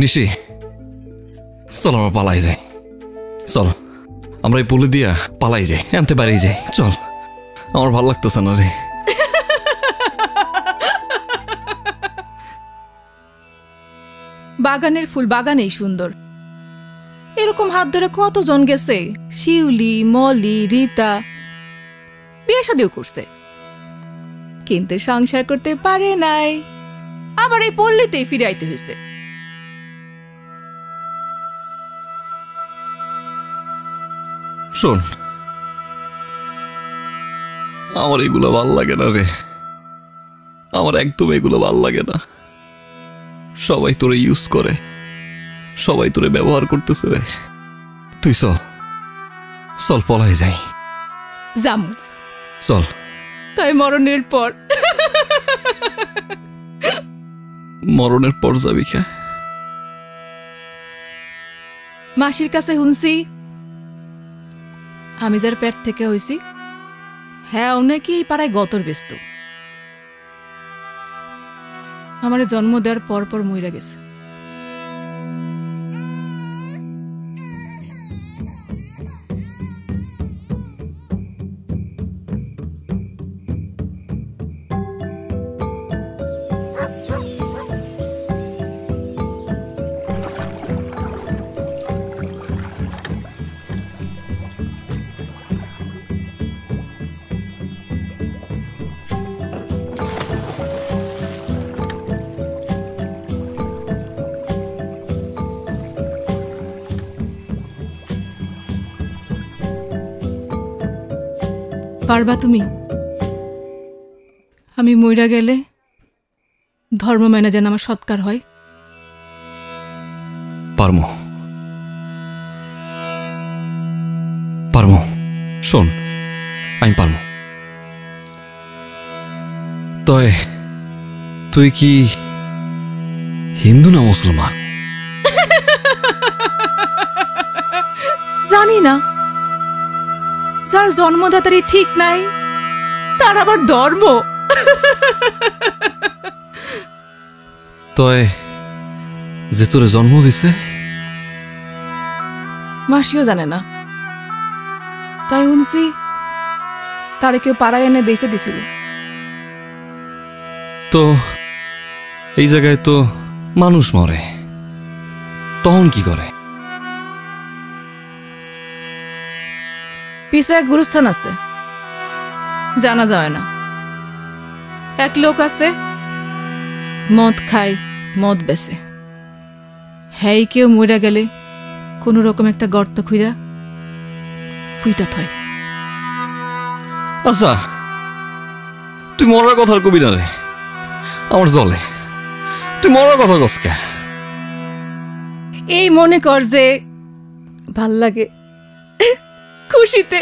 নিশি, চল আমরা পালাই যাই। চল আমরা এই পুলে দিয়া পালাই যাই, আনতে পারি যাই। চল, আমার ভাল লাগতেছে না রে। বাগানের ফুল বাগানেই সুন্দর। এরকম হাত ধরে কতজন গেছে, শিউলি, মলি, রীতা, বিয়ে শাদিও করছে, কিন্তু সংসার করতে পারে নাই। আবার এই পল্লীতেই ফিরে আইতে হয়েছে। শোন, আমার এগুলো ভাল লাগে না রে, আমার একদম এগুলো ভাল লাগে না। সবাই তোরে ইউজ করে, সবাই তোরে ব্যবহার করতেছে রে। তুই চল, চল পলাই যাই। যাম, চল। তাই মরণের পর। মরণের পর যাবি কে? মাসির কাছে শুনছি আমি যার পেট থেকে হইছি, হ্যাঁ অনেকে এই পাড়ায় গতর ব্যস্ত। আমার জন্ম দেওয়ার পর পর মইরা গেছে। পারবা তুমি? আমি মইরা গেলে ধর্ম মেনে যেন আমার সৎকার হয়। পারমো, পারমো। শোন, আমি পারমো। তয় তুই কি হিন্দু না মুসলমান? জানি না, যার জন্মদাতারই ঠিক নাই তার আবার ধর্ম। তয় যে তোরে জন্ম দিছে? মাসিও জানে না, তাই শুনছি তারে কেউ পাড়ায় এনে বেঁচে দিছিল। তো এই জায়গায় তো মানুষ মরে, তখন কি করে? পিছে এক গুরুস্থান আছে, জানা যায় না। এক লোক আছে, মদ খায়, মদ বেচে। হ্যাঁ, কেউ মরে গেলে কোন রকম একটা গর্ত খুঁড়া পুইটা থয়। আচ্ছা, তুই মরার কথা কবি না রে, আমার জলে তুই মরার কথা কসকে? এই মনে কর যে ভাল লাগে খুশিতে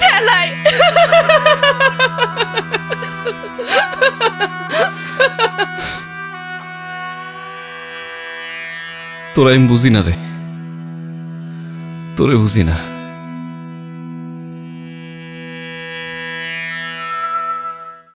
ঠেলায়। তোরা আমি বুঝি না রে, তোরে বুঝি না।